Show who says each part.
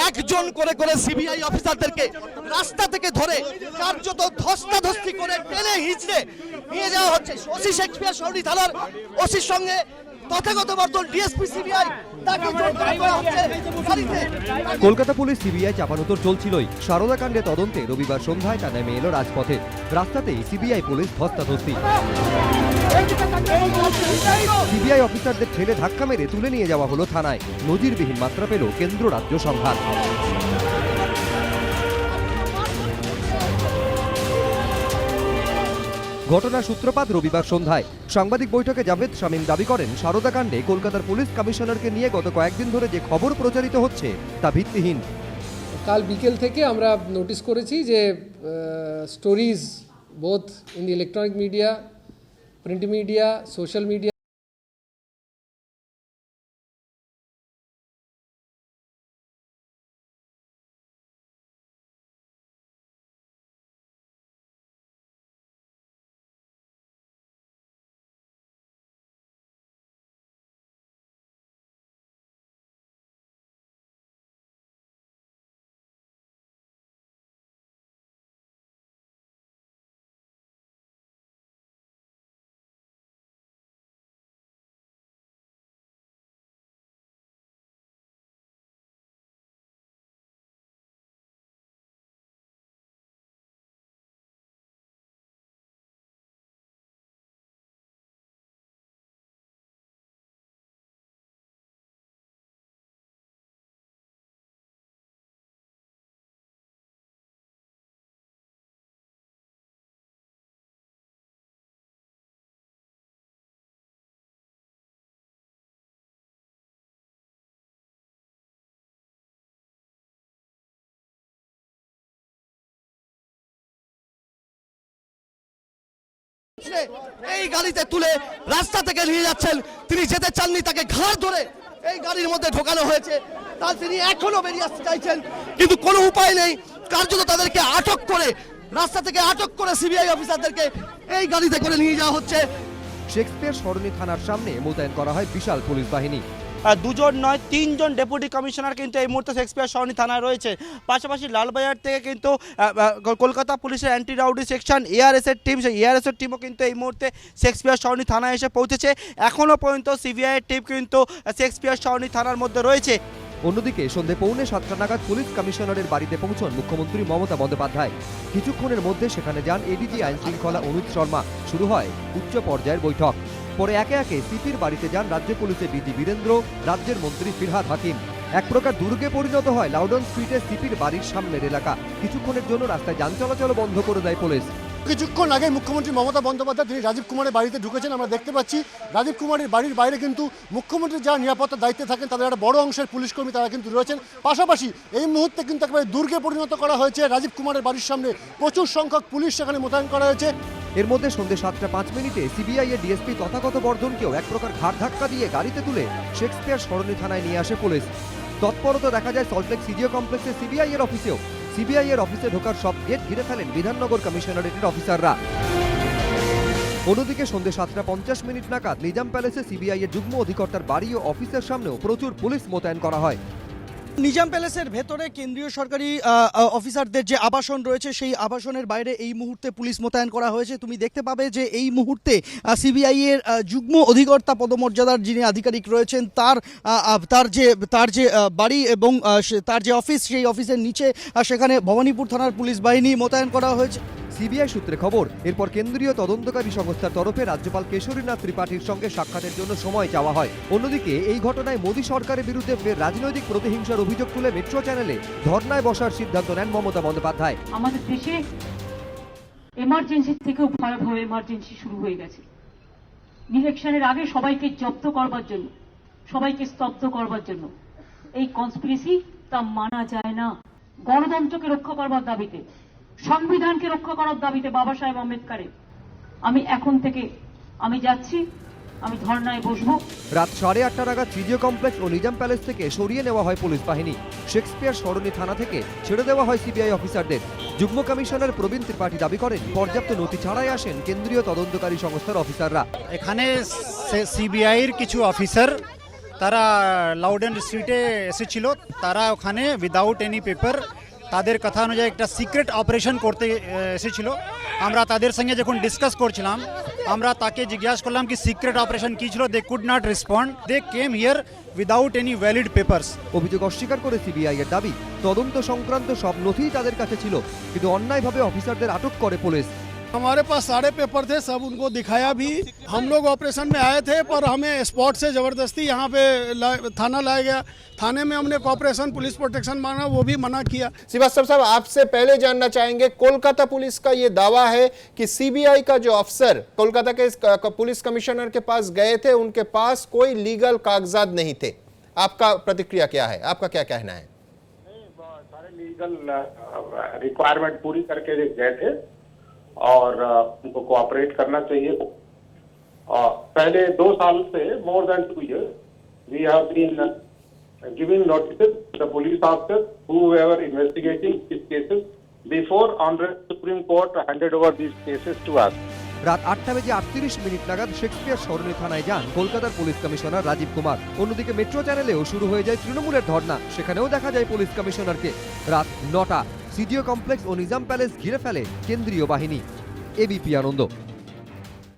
Speaker 1: একজন করে করে সিবিআই অফিসারদেরকে রাস্তা থেকে ধরে কার্যত ধস্তাধস্তি করে টেনে হিঁচড়ে নিয়ে যাওয়া হচ্ছে। ওসি শেক্সপিয়ার সরণি থানার ওসির সঙ্গে তথাগত বর্তমান ডিএসপি সিবিআই তাকে জোর করে করা হচ্ছে গাড়িতে।
Speaker 2: কলকাতা পুলিশ সিবিআই চাপানোতর চলছিলই, সারদা কাণ্ডে তদন্তে রবিবার সন্ধ্যায় তা নেমে এলো রাজপথে। রাস্তাতেই সিবিআই পুলিশ ধস্তাধস্তি। সিবিআই অফিসারদের ঠেলে ধাক্কা মেরে তুলে নিয়ে যাওয়া হলো থানায়। নজিরবিহীন মাত্রা পেল কেন্দ্র রাজ্য সংঘাত। ঘটনার সূত্রপাত রবিবার সন্ধ্যায়। সাংবাদিক বৈঠকে জাভেদ শামীম দাবি করেন, সারদা কাণ্ডে কলকাতার পুলিশ কমিশনারকে নিয়ে গত কয়েকদিন ধরে যে খবর প্রচারিত হচ্ছে তা ভিত্তিহীন।
Speaker 3: কাল বিকেল থেকে আমরা নোটিস করেছি যে stories both in the electronic media, print media, social media
Speaker 1: এই গাড়িতে তুলে রাস্তা থেকে নিয়ে যাচ্ছেন। তিনি যেতে চাননি, তাকে ঘাড় ধরে এই গাড়ির মধ্যে ঢোকানো হয়েছে। তার তিনি এখনো বেরিয়ে আসতে চাইছেন, কিন্তু কোনো উপায় নেই। কার্যত তাদেরকে আটক করে, রাস্তা থেকে আটক করে সিবিআই অফিসারদেরকে এই গাড়িতে করে নিয়ে যাওয়া হচ্ছে।
Speaker 2: শেক্সপিয়ার সরণি থানার সামনে মোতায়েন করা হয় বিশাল পুলিশ বাহিনী।
Speaker 4: দুজন নয়, তিনজন ডেপুটি কমিশনার কিন্তু এই মুহূর্তে শেক্সপিয়ার সরণি থানায় রয়েছে। পাশাপাশি লালবাজার থেকে কিন্তু কলকাতা পুলিশের অ্যান্টি রাউডি সেকশন এআরএসের টিম, সেই এআরএসের টিমও কিন্তু এই মুহূর্তে শেক্সপিয়ার সরণি থানায় এসে পৌঁছেছে। এখনও পর্যন্ত সিবিআইয়ের টিম কিন্তু শেক্সপিয়ার সরণি থানার মধ্যে রয়েছে।
Speaker 2: অন্যদিকে সন্ধে 6:45 নাগাদ পুলিশ কমিশনারের বাড়িতে পৌঁছন মুখ্যমন্ত্রী মমতা বন্দ্যোপাধ্যায়। কিছুক্ষণের মধ্যে সেখানে যান এডিজি আইন শৃঙ্খলা অনুজ শর্মা। শুরু হয় উচ্চ পর্যায়ের বৈঠক। পরে একে একে সিপির বাড়িতে যান রাজ্য পুলিশের ডিজি বীরেন্দ্র, রাজ্যের মন্ত্রী ফিরহাদ হাকিম। এক প্রকার দুর্গে পরিণত হয় লাউডন স্ট্রিটের সিপির বাড়ির সামনের এলাকা। কিছুক্ষণের জন্য রাস্তায় যান চলাচল বন্ধ করে দেয় পুলিশ।
Speaker 5: কিছুক্ষণ আগে মুখ্যমন্ত্রী মমতা বন্দ্যোপাধ্যায় তিনি রাজীব কুমারের বাড়িতে ঢুকেছেন। আমরা দেখতে পাচ্ছি রাজীব কুমারের বাড়ির বাইরে কিন্তু মুখ্যমন্ত্রীর যারা নিরাপত্তার দায়িত্বে থাকেন তাদের একটা বড় অংশের পুলিশ কর্মী তারা কিন্তু রয়েছেন। পাশাপাশি এই মুহূর্তে কিন্তু একেবারে দুর্গে পরিণত করা হয়েছে রাজীব কুমারের বাড়ির সামনে। প্রচুর সংখ্যক পুলিশ সেখানে মোতায়েন করা হয়েছে।
Speaker 2: এর মধ্যে সন্ধ্যে 7:05 সিবিআই এর ডিএসপি তথাগত বর্ধনকেও এক প্রকার ঘাড় ধাক্কা দিয়ে গাড়িতে তুলে শেক্সপিয়ার সরণি থানায় নিয়ে আসে পুলিশ। তৎপরতা দেখা যায় সল্টলেক সিজিও কমপ্লেক্সে সিবিআই এর অফিসেও। সিবিআই এর অফিসে ঢোকার সব গেট ঘিরে ফেলেন বিধাননগর কমিশনারেটের অফিসাররা। অন্যদিকে সন্ধ্যে 7:50 নাগাদ নিজাম প্যালেসে সিবিআই এর যুগ্ম অধিকর্তার বাড়ি ও অফিসের সামনেও প্রচুর পুলিশ মোতায়েন করা হয়।
Speaker 6: নিজাম প্যালেসের ভেতরে কেন্দ্রীয় সরকারি অফিসারদের যে আবাসন রয়েছে সেই আবাসনের বাইরে এই মুহূর্তে পুলিশ মোতায়েন করা হয়েছে। তুমি দেখতে পাবে যে এই মুহূর্তে সিবিআই এর যুগ্ম অধিকর্তা পদমর্যাদার যিনি আধিকারিক রয়েছেন তার যে বাড়ি এবং তার যে অফিস, সেই অফিসের নিচে সেখানে ভবানীপুর থানার পুলিশ বাহিনী মোতায়েন করা হয়েছে।
Speaker 2: সিবিআই সূত্রে খবর, এরপর কেন্দ্রীয় তদন্তকারী সংস্থার তরফে রাজ্যপাল কেশরীনাথ ত্রিপাঠীর সঙ্গে সাক্ষাতের জন্য সময় চাওয়া হয়। অন্যদিকে এই ঘটনায় মোদী সরকারের বিরুদ্ধে ফের রাজনৈতিক প্রতিহিংসার অভিযোগ তুলে মেট্রো চ্যানেলে ধর্নায় বসার সিদ্ধান্ত নেন মমতা বন্দ্যোপাধ্যায়।
Speaker 7: আমাদের দেশে এমার্জেন্সি থেকেও ভয়াবহ এমার্জেন্সি শুরু হয়ে গেছে। ইলেকশনের আগে সবাইকে জব্দ করবার জন্য, সবাইকে স্তব্ধ করবার জন্য এই কনস্পিরেসি তা মানা যায় না। গণতন্ত্রকে রক্ষা করবার দাবিতে, সংবিধানকে রক্ষা করার দাবিতে বাবা সাহেব আম্বেদকরের আমি এখন থেকে আমি যাচ্ছি, আমি ধর্নায় বসবো।
Speaker 2: রাত 8:30 নাগাদ সিজিও কমপ্লেক্স ও নিজাম প্যালেস থেকে সরিয়ে নেওয়া হয় পুলিশ বাহিনী। শেক্সপিয়ার সরণি থানা থেকে ছেড়ে দেওয়া হয় সিবিআই অফিসারদের। যুগ্ম কমিশনার প্রবীণ ত্রিপাঠী দাবি করেন, পর্যাপ্ত নথি ছাড়াই আসেন কেন্দ্রীয় তদন্তকারী সংস্থার অফিসাররা।
Speaker 8: এখানে সিবিআইয়ের কিছু অফিসার তারা লাউডেন স্ট্রিটে এসেছিল, তারা ওখানে উইদাউট এনি পেপার তাদের কথা অনুযায়ী একটা সিক্রেট অপারেশন করতে এসেছিল। আমরা তাদের সঙ্গে যখন ডিসকাস করছিলাম, আমরা তাকে জিজ্ঞাসা করলাম কি সিক্রেট অপারেশন কী ছিল। They could not respond, they came here without any valid papers.
Speaker 2: অভিযোগ অস্বীকার করে সিবিআই এর দাবি, তদন্ত সংক্রান্ত সব নথিই তাদের কাছে ছিল, কিন্তু অন্যায়ভাবে অফিসারদের আটক করে পুলিশ।
Speaker 9: हमारे पास सारे पेपर थे, सब उनको दिखाया भी। हम लोग ऑपरेशन में आए थे, पर हमें स्पॉट से ज़बरदस्ती यहाँ पे थाना लाया गया। थाने में हमने कॉपरेशन पुलिस प्रोटेक्शन मांगा, वो भी मना किया।
Speaker 10: श्रीवास्तव साहब, आपसे पहले जानना चाहेंगे, कोलकाता पुलिस का ये दावा है कि सीबीआई का जो अफसर कोलकाता के पुलिस कमिश्नर के पास गए थे, उनके पास कोई लीगल कागजात नहीं थे। आपका प्रतिक्रिया क्या है, आपका क्या कहना है?
Speaker 11: सारे लीगल रिक्वायरमेंट पूरी करके गए थे और उनको कोऑपरेट करना चाहिए। पहले 2 साल से more than 2 years we have been giving notices to the police officers who were investigating these cases before Honorable Supreme Court handed over these cases to us.
Speaker 2: রাত 8:38 নাগাদ শেক্সপিয়ার সরণি থানায় যান কলকাতার পুলিশ কমিশনার রাজীব কুমার। অন্যদিকে মেট্রো চ্যানেলেও শুরু হয়ে যায় তৃণমূলের ধর্ণা, সেখানেও দেখা যায় পুলিশ কমিশনারকে। রাত 9টা সিডিও কমপ্লেক্স ও নিজাম প্যালেস ঘিরে ফেলে কেন্দ্রীয় বাহিনী। এবিপি আনন্দ।